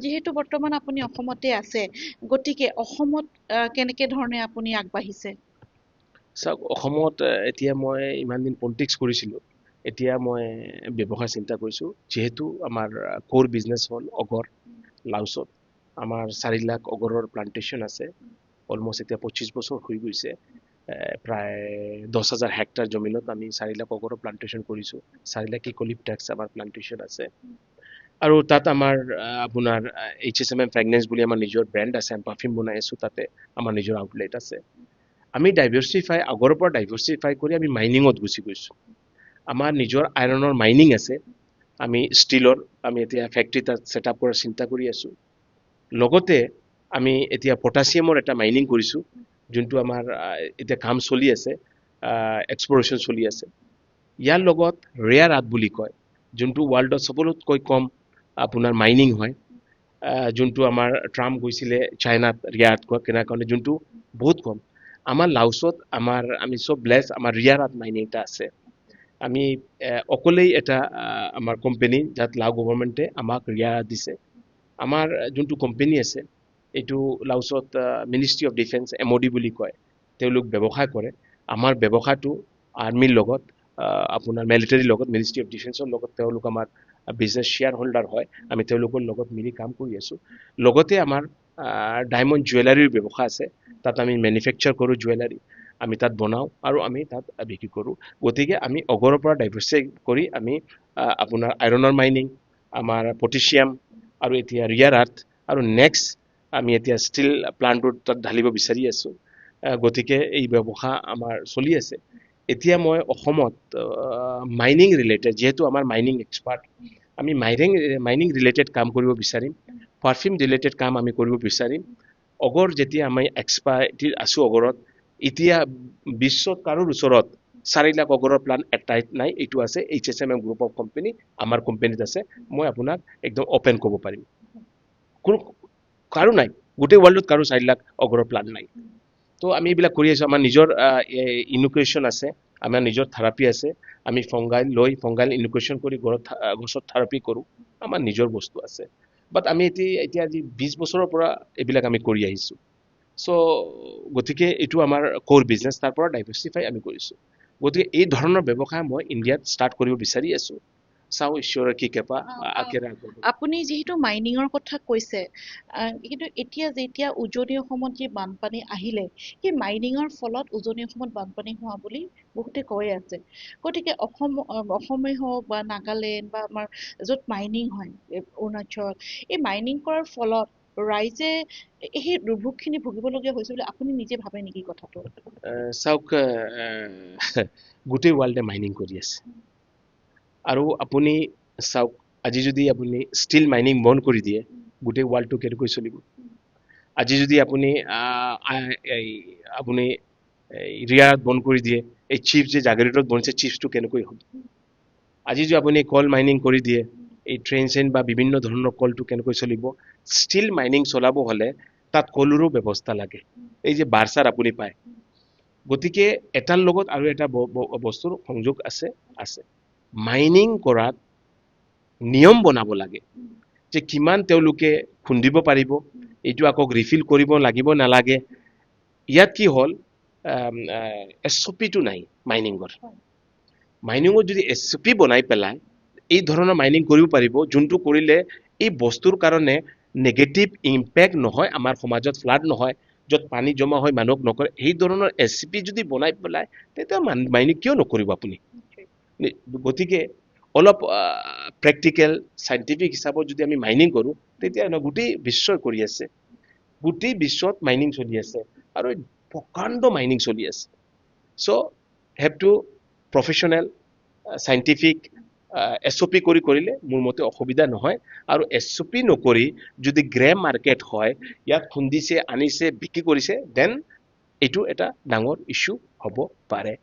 যিহেতু বৰ্তমান আপুনি অসমতে আছে গতিকে অসমত কেনেকে ধৰণে আপুনি আগবাঢ়িছে চাওক অসমত এতিয়া মই ইমান দিন পলিটিক্স কৰিছিলোঁ এতিয়া মই ব্যৱসায় চিন্তা কৰিছোঁ যিহেতু আমাৰ কোৰ বিজনেছ হ'ল অগৰ লাউচত আমাৰ 4 লাখ অগৰৰ প্লান্টেশ্যন আছে অলমষ্ট এতিয়া 25 বছৰ হৈ গৈছে প্ৰায় 10,000 হেক্টৰ জমিনত আমি 4 লাখ অগৰৰ প্লান্টেশ্যন কৰিছোঁ 4 লাখ ইকলিপ্টাছ আমাৰ প্লান্টেশ্যন আছে আৰু তাত আমাৰ আপোনাৰ HSMM ফ্ৰেগনেন্স বুলি আমাৰ নিজৰ ব্ৰেণ্ড আছে আমি পাৰফিউম বনাই আছোঁ তাতে আমাৰ নিজৰ আউটলেট আছে আমি ডাইভাৰ্চিফাই আগৰ পৰা ডাইভাৰ্চিফাই কৰি আমি মাইনিঙত গুচি গৈছোঁ আমাৰ নিজৰ আইৰণৰ মাইনিং আছে আমি ষ্টিলৰ আমি এতিয়া ফেক্টৰী তাত ছেটআপ কৰাৰ চিন্তা কৰি আছোঁ লগতে আমি এতিয়া পটাছিয়ামৰ এটা মাইনিং কৰিছোঁ যোনটো আমাৰ এতিয়া কাম চলি আছে এক্সপ্লৰেশ্যন চলি আছে ইয়াৰ লগত ৰেয়াৰ আৰ্থ বুলি কয় যোনটো ৱৰ্ল্ডত সকলোতকৈ কম আপোনাৰ মাইনিং হয় যোনটো আমাৰ ট্ৰাম্প গৈছিলে চাইনাত ৰেয়াৰ আৰ্থ কিনাৰ কাৰণে যোনটো বহুত কম আমাৰ লাউচত আমি চব ব্লেছ আমাৰ ৰিয়াৰ আৰ্থ মাইনিং এটা আছে আমি অকলেই এটা আমাৰ কোম্পানী যাত লাও গভৰ্ণমেণ্টে আমাক ৰিয়াৰ আৰ্থ দিছে আমাৰ যোনটো কোম্পানী আছে এইটো লাউচত মিনিষ্ট্ৰী অফ ডিফেন্স MOD বুলি কয় তেওঁলোক ব্যৱসায় কৰে আমাৰ ব্যৱসায়টো আৰ্মিৰ লগত আপোনাৰ মিলিটাৰীৰ লগত মিনিষ্ট্ৰী অফ ডিফেন্সৰ লগত তেওঁলোক আমাৰ বিজনেছ শ্বেয়াৰ হোল্ডাৰ হয় আমি তেওঁলোকৰ লগত মিলি কাম কৰি আছোঁ লগতে আমাৰ ডায়মণ্ড জুৱেলাৰীৰ ব্যৱসায় আছে তাত আমি মেনুফেকচাৰ কৰোঁ জুৱেলাৰী আমি তাত বনাওঁ আৰু আমি তাত বিক্ৰী কৰোঁ গতিকে আমি অগৰৰ পৰা ডাইভাৰ্চিফাই কৰি আমি আপোনাৰ আইৰণৰ মাইনিং আমাৰ পটেছিয়াম আৰু এতিয়া ৰিয়াৰ আৰ্থ আৰু নেক্সট আমি এতিয়া ষ্টিল প্লান্টটোত তাত ঢালিব বিচাৰি আছোঁ গতিকে এই ব্যৱসায় আমাৰ চলি আছে এতিয়া মই অসমত মাইনিং ৰিলেটেড যিহেতু আমাৰ মাইনিং এক্সপাৰ্ট আমি মাইনিং ৰিলেটেড কাম কৰিব বিচাৰিম পাৰফিউম ৰিলেটেড কাম আমি কৰিব বিচাৰিম অগৰ যেতিয়া আমি এক্সপাৰ্টিৰ আছোঁ অগৰত এতিয়া বিশ্বত কাৰোৰ ওচৰত 4 লাখ অগৰৰ প্লান এটাই নাই এইটো আছে HSMM গ্ৰুপ অফ কোম্পানী আমাৰ কোম্পানীত আছে মই আপোনাক একদম অপেন ক'ব পাৰিম কোনো কাৰো নাই গোটেই ৱৰ্ল্ডত কাৰো 4 লাখ অগৰৰ প্লান নাই তো আমি এইবিলাক কৰি আছোঁ আমাৰ নিজৰ ইনোকুলেশ্যন আছে আমাৰ নিজৰ থেৰাপি আছে আমি ফংগাইল ইনোকুলেশ্যন কৰি গছত থেৰাপি কৰোঁ আমাৰ নিজৰ বস্তু আছে বাট আমি এতিয়া আজি 20 বছৰৰ পৰা এইবিলাক আমি কৰি আহিছোঁ চ' গতিকে এইটো আমাৰ কোৰ বিজনেছ তাৰ পৰা ডাইভাৰ্চিফাই আমি কৰিছোঁ গতিকে এই ধৰণৰ ব্যৱসায় মই ইণ্ডিয়াত ষ্টাৰ্ট কৰিব বিচাৰি আছোঁ চাওঁ ঈশ্বৰৰ কি কৃপা আকেৰা আপুনি যিহেতু মাইনিঙৰ কথা কৈছে কিন্তু এতিয়া যেতিয়া উজনি অসমত যি বানপানী আহিলে সেই মাইনিঙৰ ফলত উজনি অসমত বানপানী হোৱা বুলি বহুতে কৈ আছে গতিকে অসমেই হওক বা নাগালেণ্ড বা আমাৰ য'ত মাইনিং হয় অৰুণাচল এই মাইনিং কৰাৰ ফলত ৰাইজে সেই দুৰ্ভোগখিনি ভুগিবলগীয়া হৈছে বুলি আপুনি নিজে ভাবে নেকি কথাটো চাওক গোটেই ৱৰ্ল্ডে মাইনিং কৰি আছে আৰু আপুনি চাওক আজি যদি আপুনি ষ্টিল মাইনিং বন্ধ কৰি দিয়ে গোটেই ৱৰ্ল্ডটো কেনেকৈ চলিব আজি যদি আপুনি আপুনি ৰিয়াত বন্ধ কৰি দিয়ে এই চিপছ যে জাগিৰোডত বনিছে চিপছটো কেনেকৈ হ'ব আজি যদি আপুনি কল মাইনিং কৰি দিয়ে এই ট্ৰেইন বা বিভিন্ন ধৰণৰ কলটো কেনেকৈ চলিব ষ্টিল মাইনিং চলাব হ'লে তাত কলৰো ব্যৱস্থা লাগে এই যে বাৰচাৰ আপুনি পায় গতিকে এটাৰ লগত আৰু এটা বস্তুৰ সংযোগ আছে মাইনিং কৰাত নিয়ম বনাব লাগে যে কিমান তেওঁলোকে খুন্দিব পাৰিব এইটো আকৌ ৰিফিল কৰিব লাগিব নালাগে ইয়াত কি হ'ল SOPটো নাই মাইনিঙত যদি SOP বনাই পেলাই এই ধৰণৰ মাইনিং কৰিব পাৰিব যোনটো কৰিলে এই বস্তুৰ কাৰণে নেগেটিভ ইম্পেক্ট নহয় আমাৰ সমাজত ফ্লাড নহয় য'ত পানী জমা হয় মানুহক নকৰে এই ধৰণৰ SOP যদি বনাই পেলাই তেতিয়া মাইনিং কিয় নকৰিব আপুনি গতিকে অলপ প্ৰেক্টিকেল সাইন্টিফিক হিচাপত যদি আমি মাইনিং কৰোঁ তেতিয়া গোটেই বিশ্বই কৰি আছে গোটেই বিশ্বত মাইনিং চলি আছে আৰু প্ৰকাণ্ড মাইনিং চলি আছে so' have to professional scientific SOP কৰিলে মোৰ মতে অসুবিধা নহয় আৰু SOP নকৰি যদি গ্ৰে মাৰ্কেট হয় ইয়াক খুন্দিছে আনিছে বিক্ৰী কৰিছে দেন এইটো এটা ডাঙৰ ইছ্যু হ'ব পাৰে